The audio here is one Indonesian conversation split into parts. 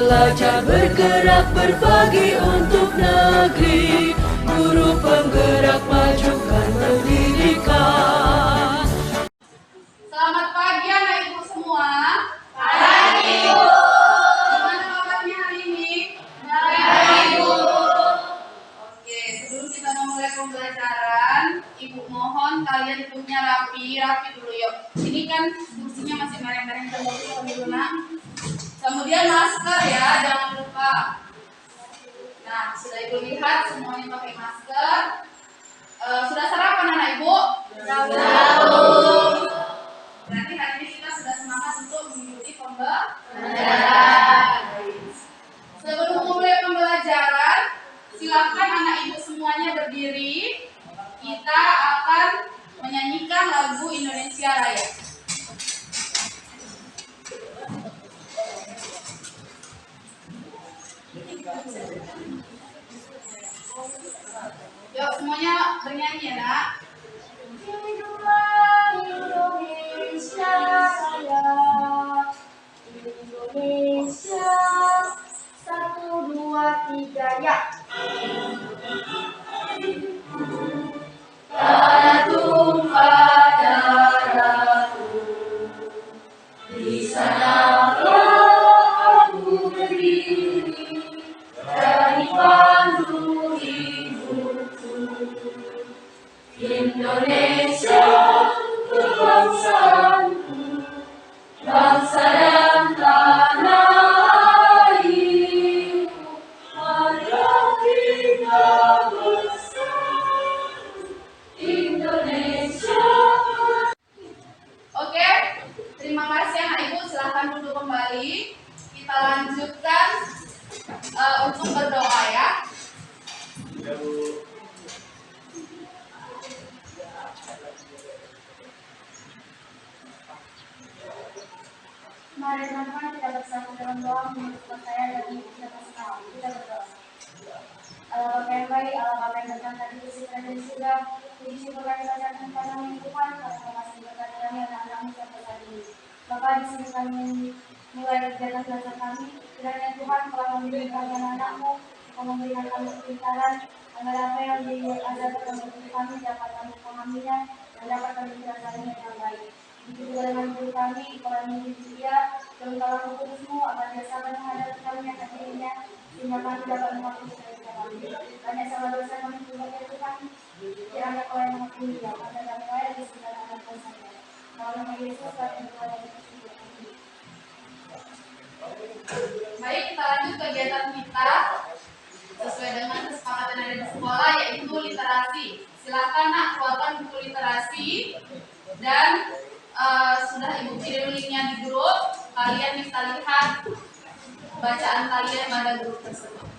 Pelajar bergerak berbagi untuk negeri, guru penggerak majukan pendidikan. Selamat pagi anak ibu semua. Pagi Ibu. Gimana kabarnya hari ini? Baik Ibu. Oke, sebelum kita memulai pembelajaran, ibu mohon kalian duduknya rapi dulu yuk. Ini kan kursinya masih mereng-mereng dulu nak. Kemudian masker ya, jangan lupa. Nah, sudah ibu lihat semuanya pakai masker. Sudah sarapan anak ibu? Belum. Berarti hari ini kita sudah semangat untuk mengikuti Pembelajaran. Sebelum mulai pembelajaran, silakan anak ibu semuanya berdiri. Kita akan menyanyikan lagu Indonesia Raya. Yuk semuanya bernyanyi ya nak. Indonesia Raya, Indonesia, 1, 2, 3 ya. Tanah tumpah darahku, di sanalah aku berdiri, dari pandu ibuku. Indonesia kebangsaanku, bangsa dan tanah airku, marilah kita bersatu Indonesia. Oke, terima kasih anak ibu. Silahkan duduk kembali. Kita lanjutkan untuk berdoa ya. Mari teman-teman kita bersatu dalam doa menurut saya dan kita bersama. Kita berdoa. Allah Bapa yang baik, Allah Bapa yang datang tadi bersihkan dari surga, puji syukur kami panjatkan kepadamu Tuhan, karena kau masih berkati kami anak-anakmu sampai saat ini. Bapa, di sini kami mulai kegiatan belajar kami, kiranya Tuhan telah memberikan kami anak-anakmu, Kau memberikan kami kepintaran, agar apa yang diajarkan dalam hidup kami dapat kami memahaminya dan dapat kami menjalankannya dengan baik. Begitu juga dengan guru kami, Kau yang mendidik dia, dan Kau Kudus-Mu agar dia sabar menghadapi kami akan dirinya, sehingga kami dapat mematuhi cita-cita kami. Banyak salah dosa kami juga ya Tuhan, kiranya Kau yang mengampuni dia, agar kami kaya di segala anak dosa-Nya. Dalam nama Yesus kami berdoa dan bersyukur. Baik, kita lanjut kegiatan kita sesuai dengan kesepakatan yang ada di sekolah, yaitu literasi. Silakan nak keluarkan buku literasi dan sudah ibu kirim linknya di grup. Kalian bisa lihat bacaan kalian pada grup tersebut.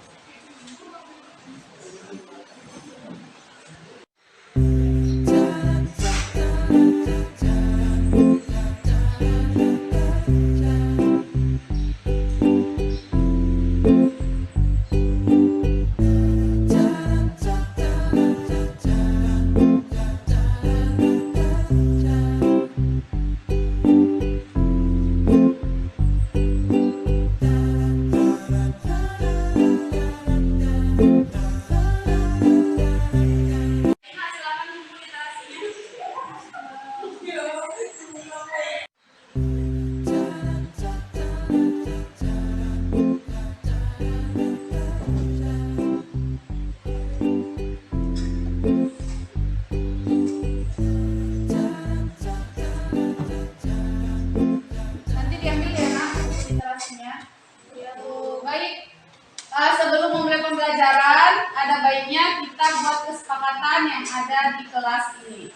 Sebelum memulai pembelajaran, ada baiknya kita buat kesepakatan yang ada di kelas ini.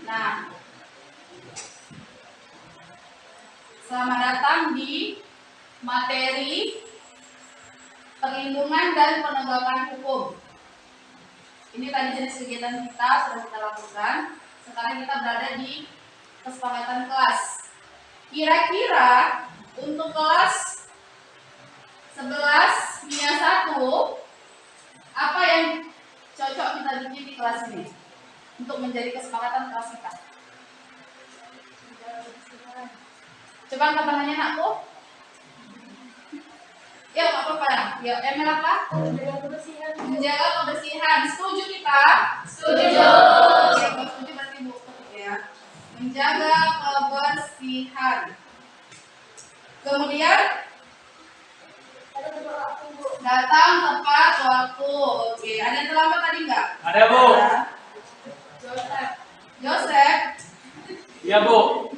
Nah, selamat datang di materi perlindungan dan penegakan hukum. Ini tadi jenis kegiatan kita sudah kita lakukan. Sekarang kita berada di kesepakatan kelas. Kira-kira untuk kelas 11 Mia 1, apa yang cocok kita bikin di kelas ini untuk menjadi kesepakatan kelas kita? Coba angkat tangannya nakku. Ya, nggak apa-apa. Ya, Emel apa? Menjaga kebersihan. Menjaga kebersihan. Setuju kita? Setuju. Oke, kalau setuju berarti Bu ya. Menjaga kebersihan. Kemudian datang tepat waktu. Oke, ada yang terlambat tadi nggak? Ada, Bu. Joseph. Joseph, Iya, Bu.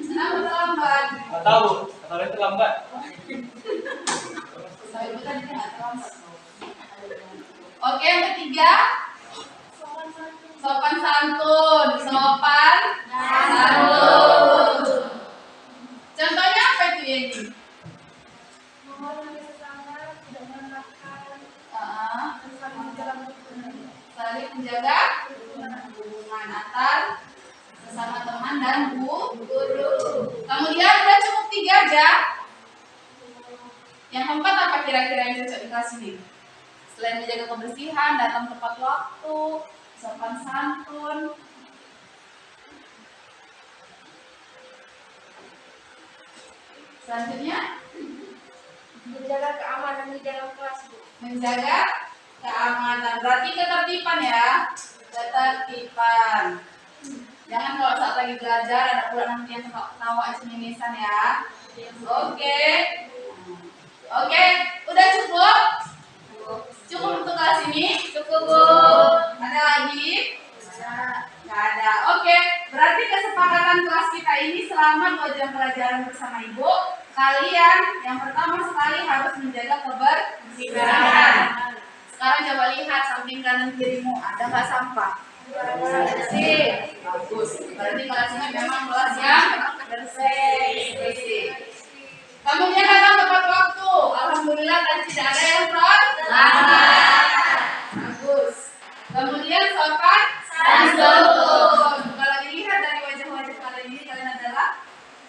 kenapa terlambat? Nggak tahu, Bu. Katanya terlambat. Saya ibu tadi nggak terlambat. Oke, yang ketiga, sopan santun. Sopan santun. Contohnya apa itu ya ini? Menghormati sesama, tidak merendahkan, Saling saling menjaga kebersihan. menjaga hubungan antar sesama teman dan guru. Kemudian udah cukup 3 aja. Yang keempat apa kira-kira yang cocok di kelas ini? Selain menjaga kebersihan, datang tepat waktu, sopan santun. Selanjutnya Menjaga keamanan di dalam kelas, Bu. menjaga keamanan. Berarti ketertiban ya, ketertiban. Jangan kalau saat lagi belajar ada pula nanti yang ketawa ceminisan ya. Oke. Oke, udah cukup? Cukup untuk kelas ini? Cukup, Bu. Ada lagi? Nggak ada. Oke, berarti kesepakatan kelas kita ini selama 2 jam pelajaran bersama Ibu, kalian yang pertama sekali harus menjaga kebersihan. Sekarang coba lihat samping kanan kirimu, ada nggak sampah? Bersih. Bagus. Berarti kelas ini memang kelas yang bersih. Kemudian datang tepat waktu. Alhamdulillah tadi tidak ada yang terlambat. Bagus. Kemudian sopan santun. Kalau dilihat dari wajah-wajah kalian ini, kalian adalah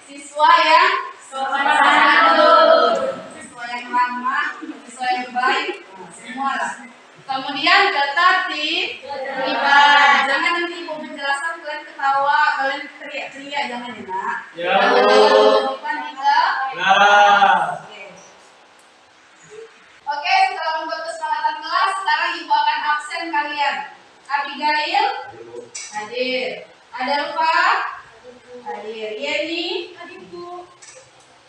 siswa yang sopan santun, siswa yang ramah, siswa yang baik, semua lah. Kemudian ketertiban. Jangan nanti ibu menjelaskan kalian ketawa, kalian teriak-teriak, jangan ya nak. Ya, Bu. Ketertiban juga. Nah. Oke, setelah membuat kesepakatan kelas, sekarang ibu akan absen kalian. Abigail hadir. Ada Lupa hadir. Yeni hadir Bu.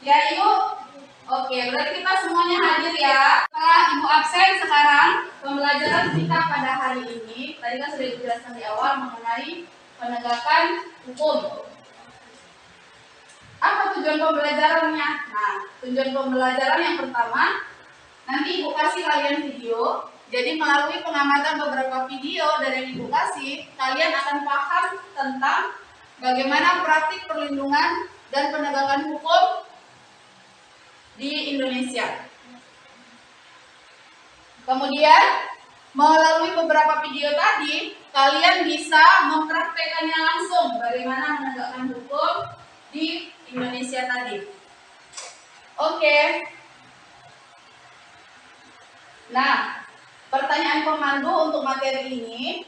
Yayu. Oke, berarti kita semuanya hadir ya. Setelah ibu absen, sekarang pembelajaran kita pada hari ini tadi kan sudah dijelaskan di awal mengenai penegakan hukum. Apa tujuan pembelajarannya? Nah, tujuan pembelajaran yang pertama, nanti ibu kasih kalian video. Jadi melalui pengamatan beberapa video dari yang ibu kasih, kalian akan paham tentang bagaimana praktik perlindungan dan penegakan hukum di Indonesia. Kemudian melalui beberapa video tadi, kalian bisa mempraktekannya langsung bagaimana menegakkan hukum di Indonesia tadi. Oke. Nah, pertanyaan pemandu untuk materi ini,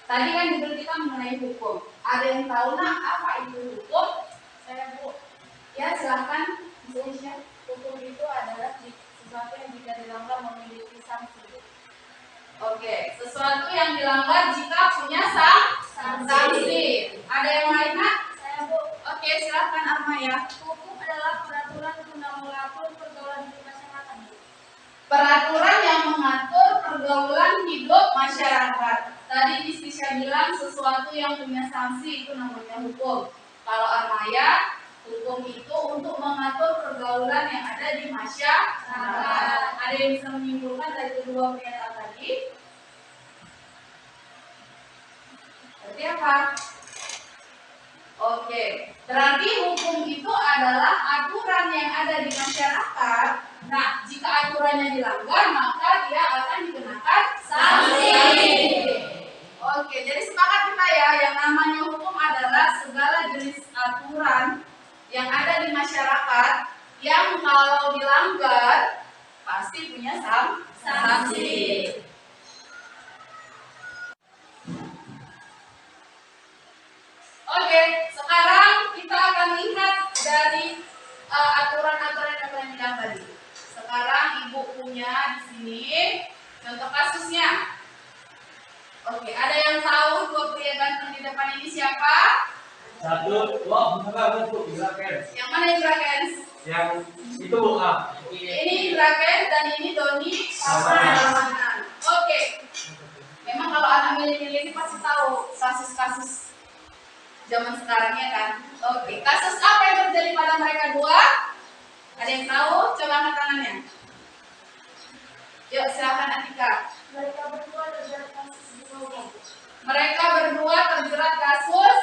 tadi kan judul kita mengenai hukum. Ada yang tahu nak apa itu hukum? Saya Bu. Ya silahkan. Hukum itu adalah sesuatu yang jika dilanggar memiliki sanksi. Oke, sesuatu yang dilanggar jika punya sanksi. Ada yang lain nak? Saya Bu. Oke, silahkan Arma ya. Hukum adalah peraturan guna mengatur pergaulan hidup masyarakat. Peraturan yang mengatur pergaulan hidup masyarakat. Tadi Distisya bilang sesuatu yang punya sanksi itu namanya hukum. Kalau Armaya, hukum itu untuk mengatur pergaulan yang ada di masyarakat. Ada yang bisa menyimpulkan dari kedua pernyataan tadi? Berarti apa? Oke, berarti hukum itu adalah aturan yang ada di masyarakat. Nah, jika aturannya dilanggar, maka dia akan dikenakan sanksi. Oke, jadi sepakat kita ya, yang namanya hukum adalah segala jenis aturan yang ada di masyarakat yang kalau dilanggar pasti punya sanksi. Oke, sekarang kita akan lihat dari aturan-aturan yang telah 1, 2, bukan Bu, gerakan. Yang mana yang gerakan? Yang itu Bu. Ini gerakan dan ini Doni Salmanan. Oke. Memang kalau anak milenial ini pasti tahu kasus-kasus zaman sekarang ya kan. Oke. Kasus apa yang terjadi pada mereka dua? Ada yang tahu? Coba angkat tangannya. Yuk silakan Atika. Mereka berdua terjerat kasus binomo. Mereka berdua terjerat kasus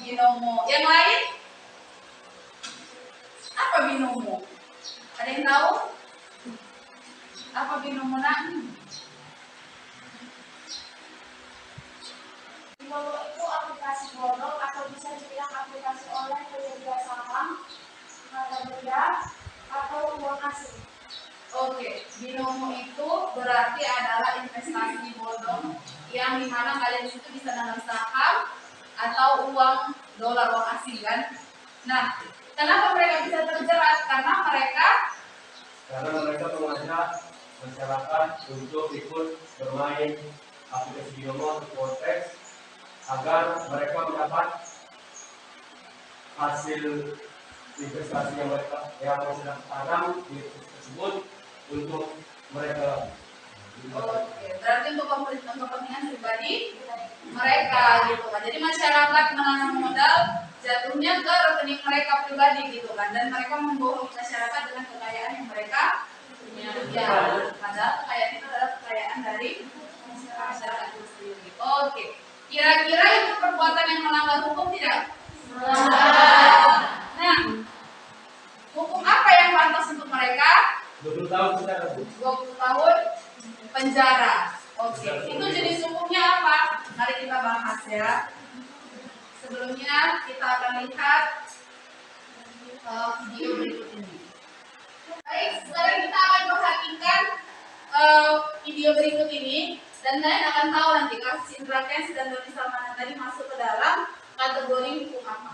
binomo. Yang lain? Apa binomo? Ada yang tahu? Apa binomo nak? Binomo itu aplikasi bodong atau bisa dibilang aplikasi online penyedia saham, mata benda, atau uang asing. Oke, binomo itu berarti adalah investasi bodong yang dimana kalian di situ bisa nanam saham atau uang dolar, uang asing kan? Nah, kenapa mereka bisa terjerat? Karena mereka mengajak masyarakat untuk ikut bermain aplikasi binomo atau konteks agar mereka mendapat hasil investasi yang mereka sedang tanam di tersebut untuk mereka. oke, berarti untuk kepentingan pribadi mereka gitu kan. Jadi masyarakat menanam modal jatuhnya ke rekening mereka pribadi gitu kan, dan mereka membohongi masyarakat dengan kekayaan yang mereka punya. Ya, padahal kekayaan itu adalah kekayaan dari masyarakat itu sendiri. Oke, kira-kira itu perbuatan yang melanggar hukum tidak? Nah, hukum apa yang pantas untuk mereka? 20 tahun penjara, Bu. 20 tahun penjara. Oke, itu jenis hukumnya apa? Mari kita bahas ya. Sebelumnya kita akan lihat video berikut ini. Baik, sekarang kita akan perhatikan video berikut ini dan kalian akan tahu nanti kasus Indra Kents dan Doni Salmanan tadi masuk ke dalam kategori hukum apa.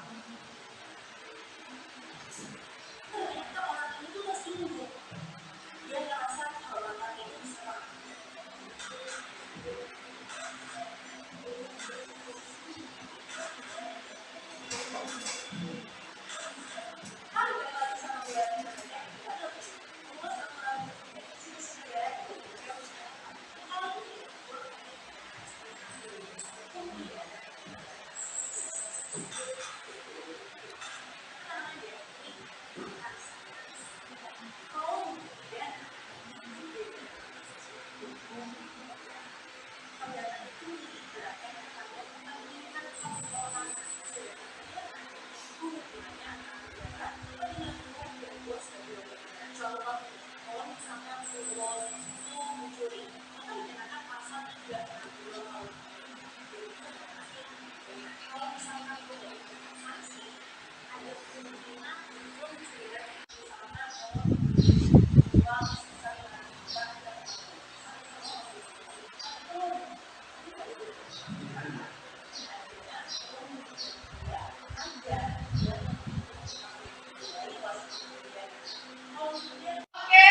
Oke,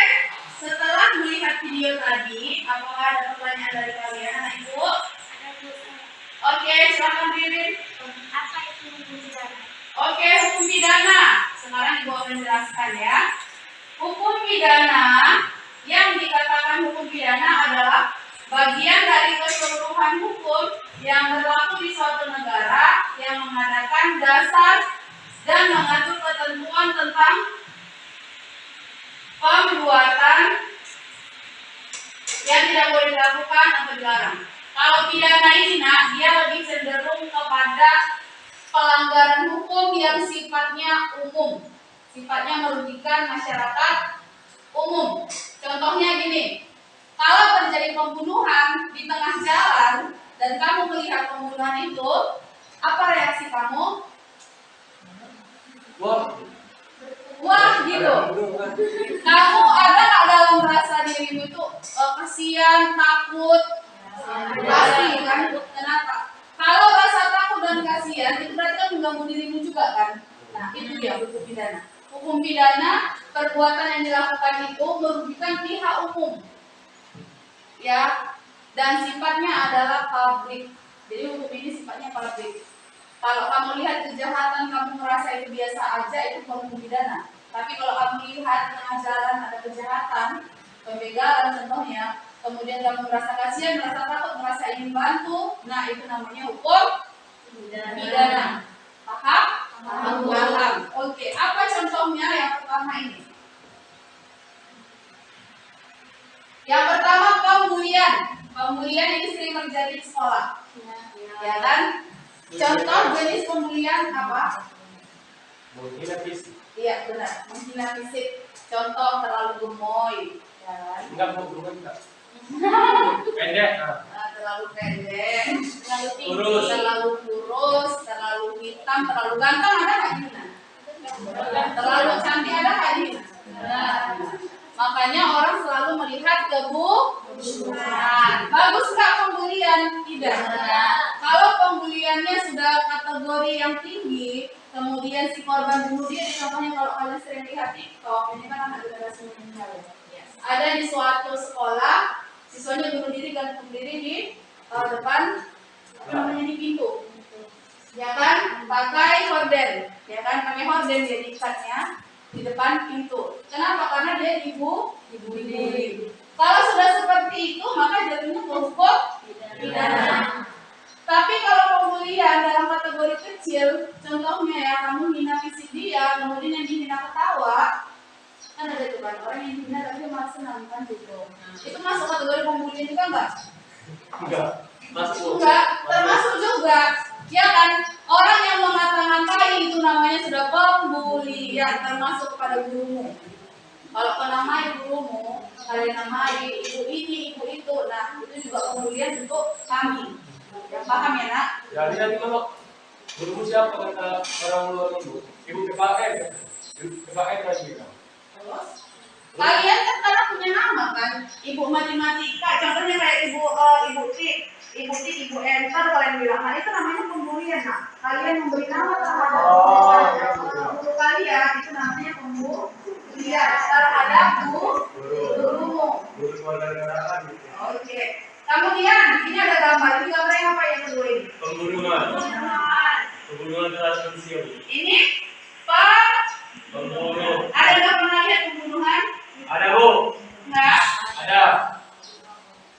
setelah melihat video tadi, apakah ada pertanyaan dari kalian, anak ibu? Oke, silakan Ririn. Apa itu hukum pidana? Oke, hukum pidana. Sekarang ibu akan jelaskan ya. Hukum pidana, yang dikatakan hukum pidana adalah bagian dari keseluruhan hukum yang berlaku di suatu negara yang mengadakan dasar dan mengatur ketentuan tentang perbuatan yang tidak boleh dilakukan atau dilarang. Kalau pidana ini nak, dia lebih cenderung kepada pelanggaran hukum yang sifatnya umum, sifatnya merugikan masyarakat umum. Contohnya gini, kalau terjadi pembunuhan di tengah jalan dan kamu melihat pembunuhan itu, apa reaksi kamu? Wah gitu. Kamu ada nggak dalam rasa dirimu itu kasihan, takut? Pasti kan? Kenapa? Kalau rasa takut dan kasihan itu berarti kan mengganggu dirimu juga kan? Nah itu dia hukum pidana. Hukum pidana, perbuatan yang dilakukan itu merugikan pihak umum, ya, dan sifatnya adalah publik. Jadi hukum ini sifatnya publik. Kalau kamu lihat kejahatan, kamu merasa itu biasa aja, itu hukum pidana. Tapi kalau kamu lihat tengah jalan ada kejahatan, pembegalan contohnya, kemudian kamu merasa kasihan, merasa takut, merasa ingin bantu, nah itu namanya hukum pidana. Paham? Paham. Oke, apa contohnya yang pertama ini? Yang pertama pembulian. Pembulian ini sering terjadi di sekolah, ya kan? Contoh jenis pembulian apa? Menghina fisik. Iya benar, menghina fisik. Contoh terlalu gemoy, ya kan? Enggak mau enggak. Pendek. Terlalu pendek, terlalu tinggi, Kurus. terlalu kurus, terlalu hitam, terlalu ganteng ada nggak Dina? Terlalu cantik ada nggak Dina? Makanya orang selalu melihat keburukan. Bagus nggak pembulian? Tidak. Kalau pembuliannya sudah kategori yang tinggi, kemudian si korban bunuh diri, contohnya kalau kalian sering lihat TikTok, ini kan anak generasi milenial ya. Ada di suatu sekolah, siswanya bunuh diri gantung diri di depan apa namanya di pintu, ya kan? Pakai horden, ya kan? Pakai horden dia diikatnya di depan pintu. Kenapa? Karena dia ibu diri. Kalau sudah seperti itu, maka jatuhnya ke hukum pidana. Tapi kalau pembulian dalam kategori kecil, contohnya ya kamu hina fisik dia, kemudian yang dihina ketawa, kan ada tuh kan orang yang hina tapi malah senang kan gitu. Itu masuk kategori pembulian juga enggak? Enggak. Masuk. Enggak, termasuk juga. Ya kan, orang yang mengata-ngatai itu namanya sudah pembulian, termasuk kepada gurumu. Kalau kau namai gurumu, kalian namai ibu ini, ibu itu, nah itu juga pembulian untuk kami. Yang paham ya nak? Jadi nanti kalau gurumu siapa kata orang luar itu? Ibu PKN. PKN lagi kan? Terus kalian kan kadang punya nama kan, ibu matematika, contohnya kayak ibu Ibu Enter, kalian bilang, nah itu namanya pembulian nak. Kalian memberi nama terhadap guru kalian, itu namanya pembulian terhadap gurumu. Guru kewarganegaraan. Oke. Kemudian ini ada gambar, ini gambarnya apa yang kedua ini? Pembunuhan. Pembunuhan terhadap manusia. Ini Pembunuh. ada nggak pernah lihat pembunuhan? Ada bu. Enggak. Ada.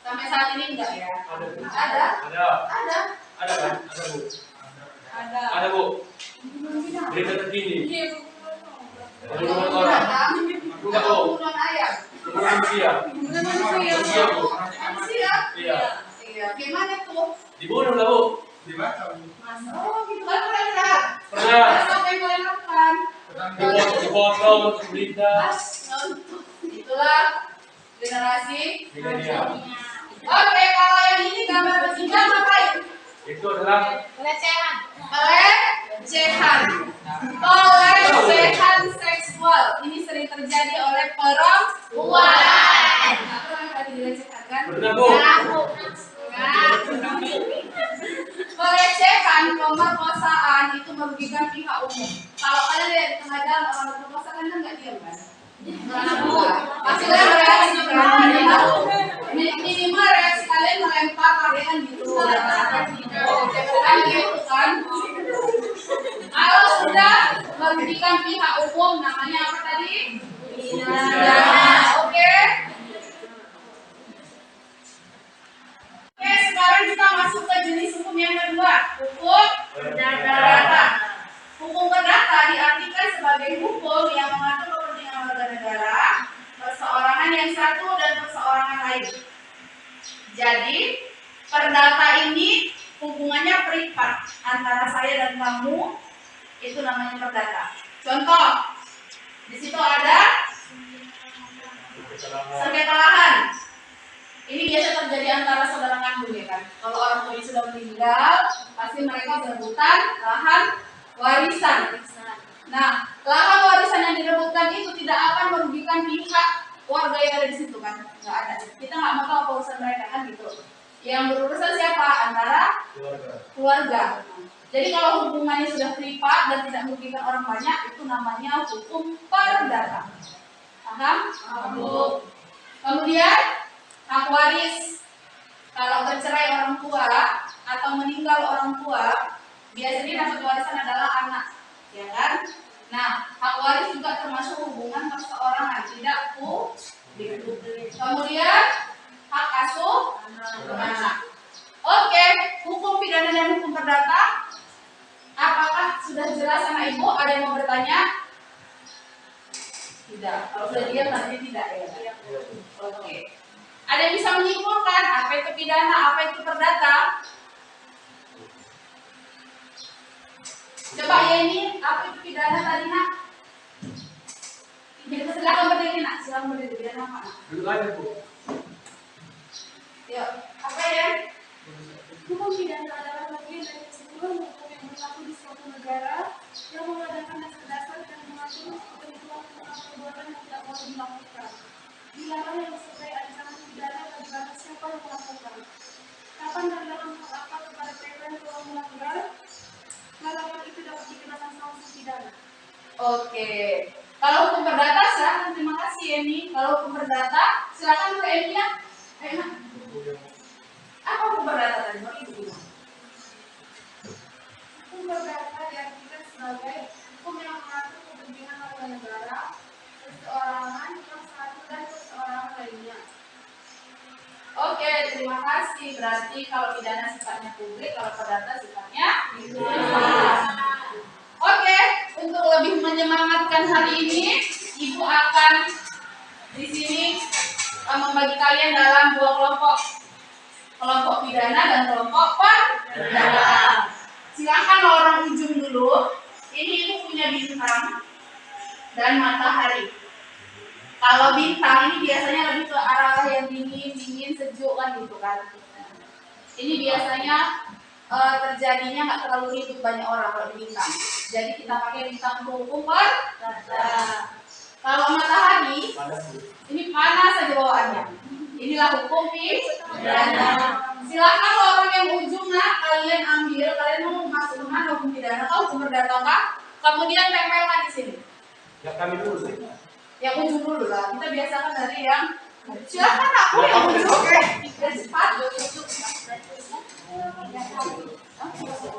Sampai saat ini enggak ya? Ada. Ada. Ada. Ada. Ada kan? Ada bu. Ada. Ada bu. Berita terkini. Pembunuhan orang. Enggak bu. Pembunuhan ayam. Pembunuhan manusia. Manusia bu. Manusia? Iya. Iya. Gimana tuh? Dibunuh lah bu. Oh, gitu kan pernah lihat? Pernah. Apa yang kalian lakukan? Dipotong untuk berita. Itulah generasi. Milenial. Oke, kalau yang ini gambar bertiga ngapain? Itu adalah Pelecehan. Pelecehan seksual. Ini sering terjadi oleh perempuan. Nah, pernah tadi dilecehkan kan? benar bu. Pelecehan, pemerkosaan itu merugikan pihak umum. Kalau kalian lihat di tengah jalan orang berperkosa kan nggak diam kan? Pasti kalian bereaksi kan? Minimal reaksi kalian melempar kalian gitu. Kan gitu kan? Kalau sudah merugikan pihak umum, namanya apa tadi? Pidana. Oke? Oke, sekarang kita masuk ke jenis hukum yang kedua, hukum perdata. Hukum perdata diartikan sebagai hukum yang mengatur kepentingan warga negara, perseorangan yang satu dan perseorangan lain. Jadi, perdata ini hubungannya privat antara saya dan kamu, itu namanya perdata. Contoh, di situ ada sengketa lahan. Ini biasa terjadi antara saudara kandung ya kan. Kalau orang tuanya sudah meninggal, pasti mereka berebutan lahan warisan. Nah, lahan warisan yang direbutkan itu tidak akan merugikan pihak warga yang ada di situ kan? Nggak ada. Kita nggak mau tahu apa urusan mereka kan gitu. Yang berurusan siapa? Antara keluarga. Jadi kalau hubungannya sudah privat dan tidak merugikan orang banyak, itu namanya hukum perdata. Paham? Kemudian hak waris. Kalau bercerai orang tua atau meninggal orang tua, biasanya dapat warisan adalah anak, ya kan? Nah, hak waris juga termasuk hubungan perseorangan, tidak publik. Kemudian hak asuh anak. Oke, hukum pidana dan hukum perdata. Apakah sudah jelas anak ibu? Ada yang mau bertanya? Tidak. Kalau sudah diam nanti tidak ya. Oke. Ada yang bisa menyimpulkan apa itu pidana, apa itu perdata? Coba ya ini, apa itu pidana tadi nak? Silakan berdiri nak, silakan berdiri. Pidana apa nak? Duduk aja Bu. Yuk, apa ya? Hukum pidana adalah bagian dari keseluruhan hukum yang berlaku di suatu negara yang mengadakan dasar-dasar dan mengatur ketentuan tentang perbuatan yang tidak boleh dilakukan. Dilarang yang disertai ancaman pidana bagi barang siapa yang melakukan. Kapan dan dalam hal apa kepada mereka yang telah melanggar, larangan itu dapat dikenakan sanksi pidana. Oke. Kalau hukum perdata silakan, terima kasih Eni. Kalau hukum perdata silakan ke Eni ya. Enak. Apa hukum perdata tadi? Mau ibu bilang. Hukum perdata diartikan sebagai hukum yang mengatur kepentingan warga negara, perseorangan yang satu dan perseorangan lainnya. Oke, terima kasih. Berarti kalau pidana sifatnya publik, kalau perdata sifatnya pribadi. Oke, untuk lebih menyemangatkan hari ini, Ibu akan di sini membagi kalian dalam dua kelompok. Kelompok pidana dan kelompok perdata. Silakan orang ujung dulu. Ini Ibu punya bintang dan matahari. Kalau bintang ini biasanya lebih ke arah yang dingin, sejuk kan gitu kan. Ini biasanya terjadinya nggak terlalu hidup banyak orang kalau di bintang. Jadi kita pakai bintang untuk hukum perdata. Kalau matahari, ini panas saja bawaannya. Inilah hukum pidana. Silakan orang yang ujung nak kalian ambil, kalian mau masuk mana hukum pidana atau hukum perdata kah? Kemudian tempelkan di sini. Ya kami dulu sih. Yang ujung dulu lah. Kita biasakan dari yang silakan aku yang ujung. Dari cepat.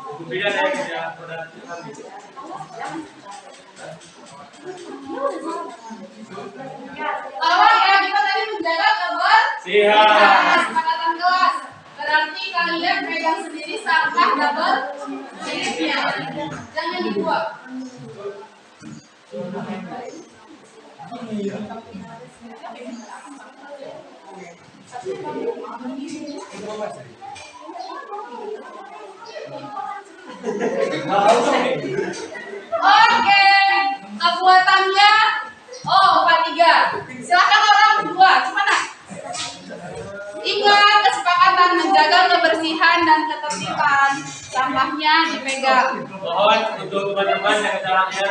Hukum pidana ya perdata kami. Kawan ya, kita tadi menjaga kebersihan. Kesepakatan kelas. Berarti kalian pegang sendiri sampah double jenisnya. Jangan dibuang. Oke, kekuatannya 43. Silakan orang berdua, gimana? Ingat kesepakatan menjaga kebersihan dan ketertiban. Sampahnya dipegang. Mohon untuk teman-teman yang jaraknya,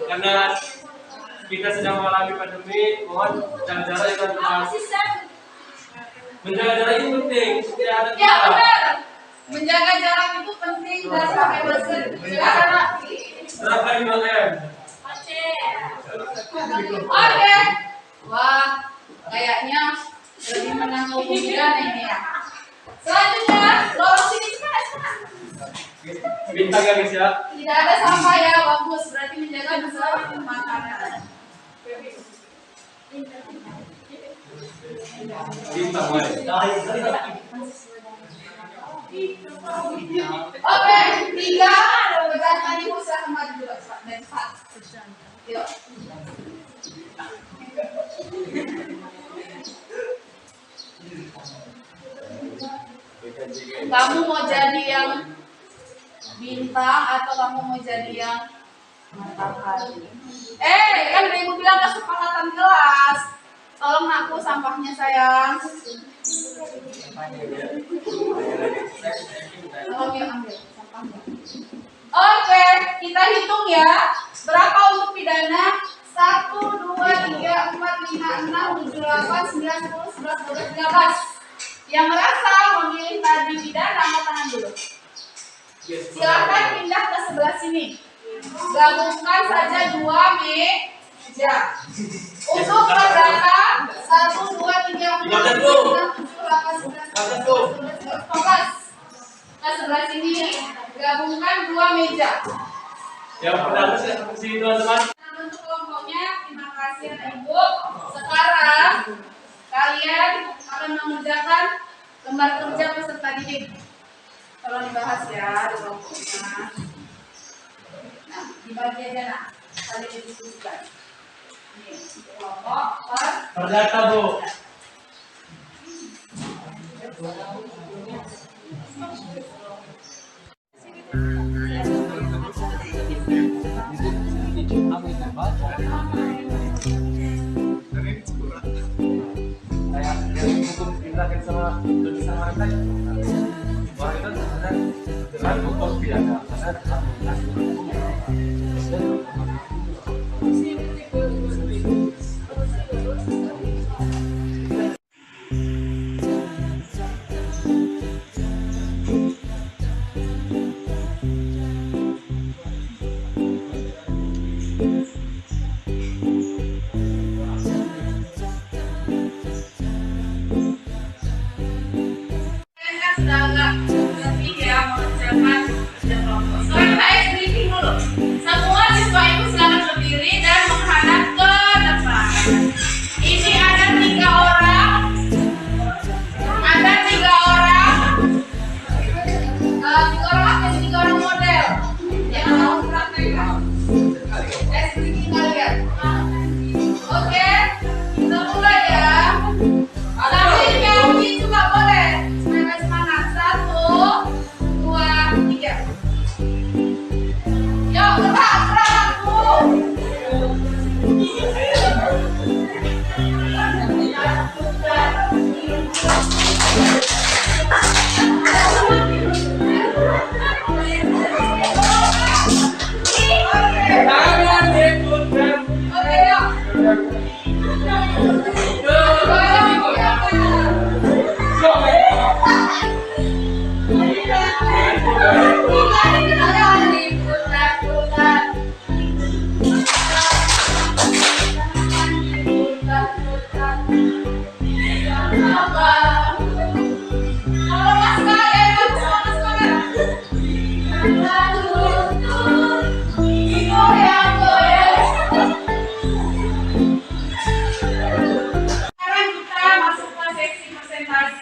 karena kita sedang mengalami pandemi, mohon jaga jarak yang teman. Menjaga jarak itu penting. Ya benar. Menjaga jarak itu penting dan pakai masker. Silakan. Berapa di kalian? Oke. Wah, kayaknya lebih menanggung pidana ini ya. Selanjutnya, lorong sini cepat. Bintang ya guys ya. Tidak ada sampah ya, bagus. Berarti menjaga kebersihan makanan. Bintang wali. Oke, 3. Pegang tadi usaha kembali dulu. Cepat. Yuk. Kamu mau jadi yang bintang atau kamu mau jadi yang matahari? Kan udah ibu bilang kesepakatan kelas. Tolong aku sampahnya sayang. Tolong yang ambil sampahnya. Oke, kita hitung ya. Berapa untuk pidana? 1, 2, 3, 4, 5, 6, 7, 8, 9, 10, 11, 12, 13. Yang merasa memilih tadi pidana, angkat tangan dulu. Silakan pindah ke sebelah sini. Gabungkan saja 2 meja. Untuk perdata 1, 2, 3, 4, 5, 6, 7, 8, 9, 10, 11, 12, 13. Ke sebelah sini Gabungkan dua meja. Yang pertama silakan ke sini teman-teman. Untuk kelompoknya, terima kasih anak ibu. Sekarang kalian akan mengerjakan lembar kerja peserta didik. Tolong dibahas ya di kelompoknya. Nah, dibagi aja nak. Kalian didiskusikan. Ini kelompok Perdata Bu.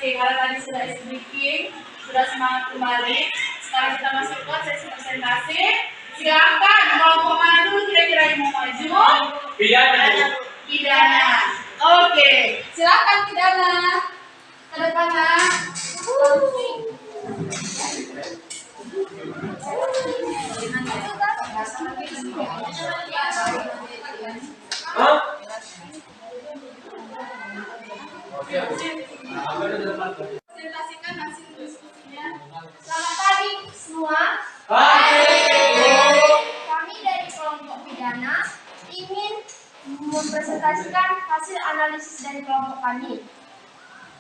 Karena tadi sudah speaking, sudah semangat kembali. Sekarang kita masuk ke sesi presentasi. Silakan, kelompok mana dulu kira-kira yang mau maju? Pidana. Pidana. Oke, silakan Pidana. Ke depan nak. Hah? Presentasikan hasil diskusinya. Selamat pagi semua. Kami dari kelompok pidana ingin mempresentasikan hasil analisis dari kelompok kami.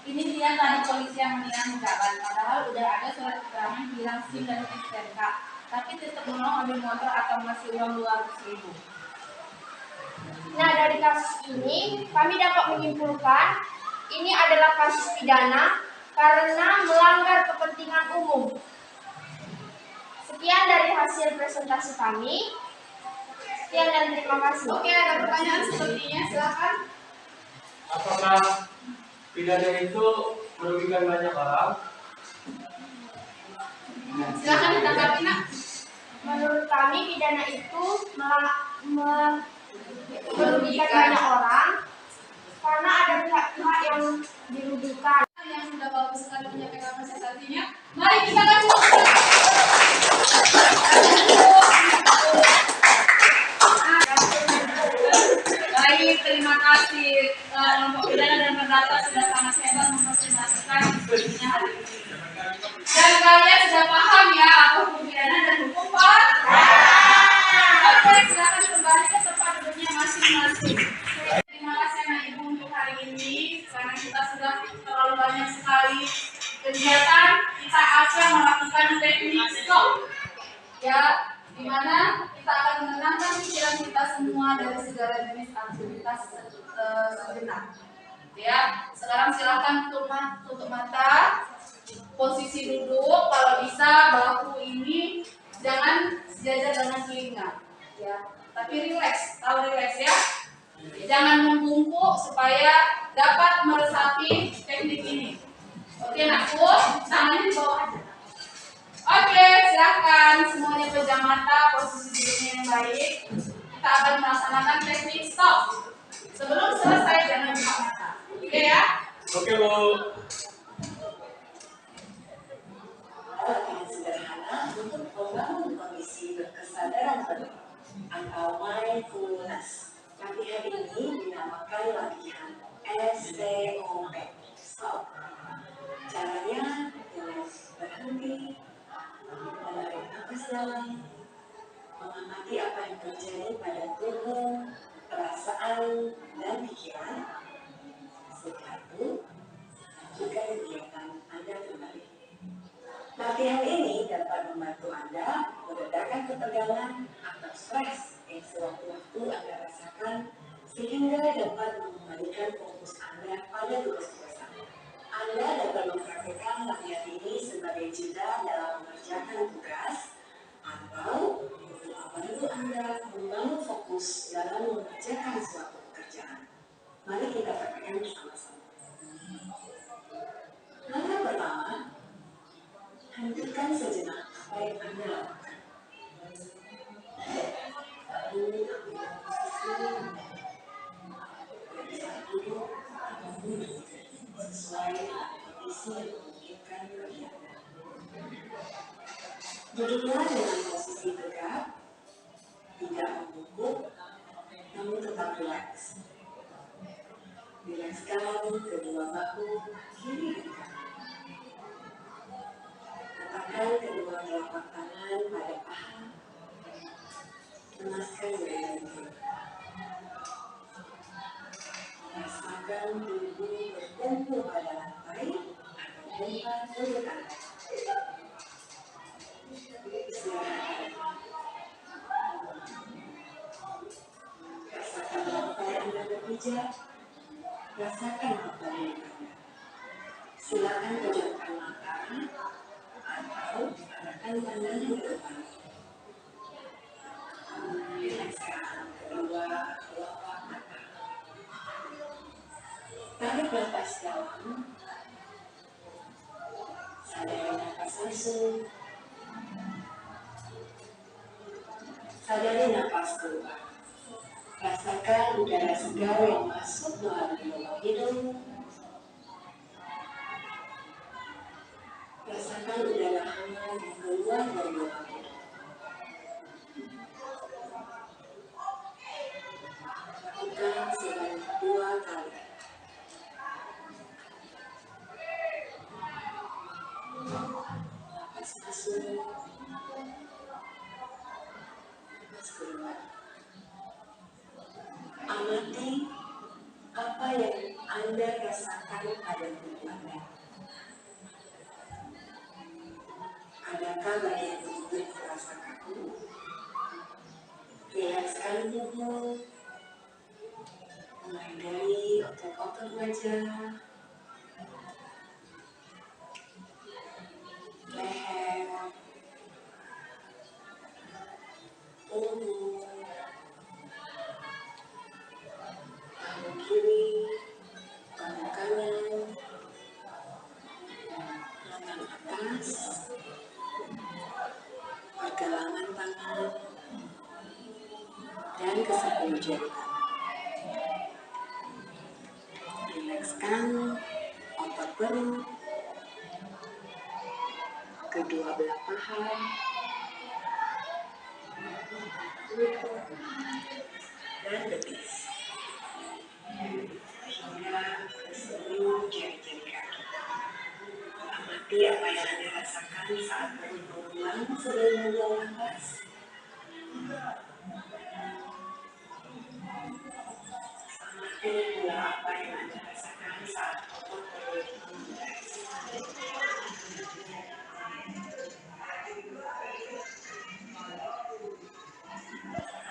Ini dia tadi polisi yang menilang jalan, padahal udah ada surat keterangan bilang SIM dan STNK, tapi tetap mau ambil motor atau masih uang 200.000. Nah, dari kasus ini kami dapat menyimpulkan ini adalah kasus pidana karena melanggar kepentingan umum. Sekian dari hasil presentasi kami. Sekian dan terima kasih. Oke, ada pertanyaan sepertinya, silakan. Apakah pidana itu merugikan banyak orang? Silakan ditanggapi nak. Menurut kami pidana itu merugikan banyak orang karena ada pihak-pihak yang dirugikan. Yang sudah bagus sekali menyampaikan presentasinya, mari kita lanjut. Baik, terima kasih kelompok pidana dan perdata sudah sangat hebat mempresentasikan diskusinya hari ini. Dan kalian sudah paham ya apa hukum pidana dan hukum perdata. Oke, silakan kembali ke tempat duduknya masing-masing. Terima kasih anak ibu untuk hari ini karena kita sudah terlalu banyak sekali kegiatan. Kita akan melakukan teknik stop, ya, di mana kita akan menenangkan pikiran kita semua dari segala jenis aktivitas sejenak. Ya, sekarang silakan tutup mata, posisi duduk, kalau bisa bahu ini Jangan sejajar dengan telinga, ya. Tapi rileks, tahu rileks ya. Jangan membungkuk supaya dapat meresapi teknik ini. Oke, nakku, tangannya di bawah aja. Oke, silakan semuanya pejam mata, posisi duduknya yang baik. Kita akan melaksanakan teknik stop. Sebelum selesai jangan buka mata. Oke ya? Oke, Bu. Latihan sederhana untuk membangun kondisi berkesadaran penuh atau mindfulness. Latihan ini dinamakan latihan STOP, stop. Caranya dengan berhenti, menarik nafas dalam, mengamati apa yang terjadi pada tubuh, perasaan, dan pikiran. Setelah itu, lanjutkan kegiatan Anda kembali. Latihan ini dapat membantu Anda meredakan ketegangan atau stres yang sewaktu-waktu Anda rasakan sehingga dapat mengembalikan fokus Anda pada tugas-tugas Anda. Anda dapat mempraktikkan latihan ini sebagai jeda dalam mengerjakan tugas atau untuk membantu Anda membangun fokus dalam mengerjakan suatu pekerjaan. Mari kita praktikkan bersama-sama. Langkah pertama, hentikan sejenak apa yang Anda lakukan. Lalu ambil posisi saat duduk atau duduk sesuai dengan kondisi yang memungkinkan bagi Anda. Duduklah dengan posisi tegak, tidak membungkuk, namun tetap rileks. Rilekskan kedua bahu kiri dan kanan. Letakkan kedua telapak tangan pada paha. Lemaskan dada. Rasakan tubuh bertumpu pada lantai atau tempat duduk Anda. Istirahat. Rasakan lantai Anda berpijak. Rasakan beban Anda. Silakan pejamkan mata atau arahkan pandangan ke depan. Rilekskan kedua telapak mata. Tarik nafas dalam. Sadari nafas masuk. Sadari nafas keluar. Rasakan udara segar yang masuk melalui lubang hidung. Rasakan udara hangat yang keluar dari lubang hidung. Lakukan sebanyak 2 kali. Nafas masuk. Nafas keluar. Amati apa yang Anda rasakan pada tubuh Anda. Adakah bagian tubuh yang terasa kaku? Rilekskan tubuh, mulai dari otot-otot wajah, leher, tubuh, bahu kiri, bahu kanan, lengan atas, pergelangan tangan, dan ke-10 jari tangan. Rilekskan otot perut, kedua belah paha, lutut, dan betis. Hingga ke-10 jari-jari kaki. Amati apa yang Anda rasakan saat perut berulang sebelum membuang nafas. Amati pula apa yang Anda rasakan saat otot perut membengkak.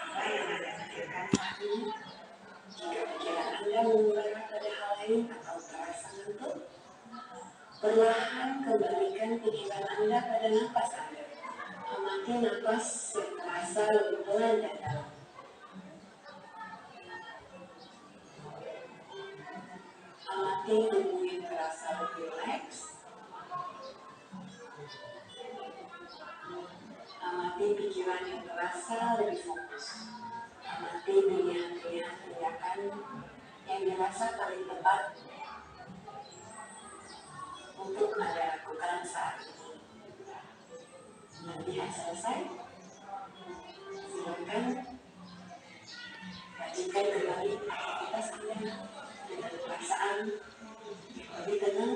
Apa yang Anda pikirkan saat ini? Jika pikiran Anda mengembara pada hal lain atau terasa ngantuk, perlahan kembalikan pikiran Anda pada nafas Anda. Amati Amati napas yang terasa lebih pelan dan dalam. Amati tubuh yang terasa lebih rileks. Amati pikiran yang terasa lebih fokus. Amati pilihan-pilihan tindakan yang dirasa paling tepat untuk Anda lakukan saat ini. Latihan selesai. Silakan lanjutkan kembali aktivitas Anda dengan perasaan yang lebih tenang,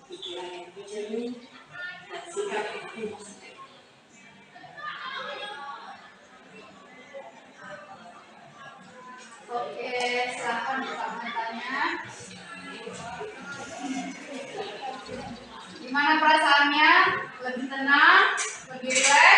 pikiran yang lebih jernih, dan sikap yang lebih positif. Oke, silakan buka matanya. Gimana perasaannya? Lebih tenang, lebih rileks?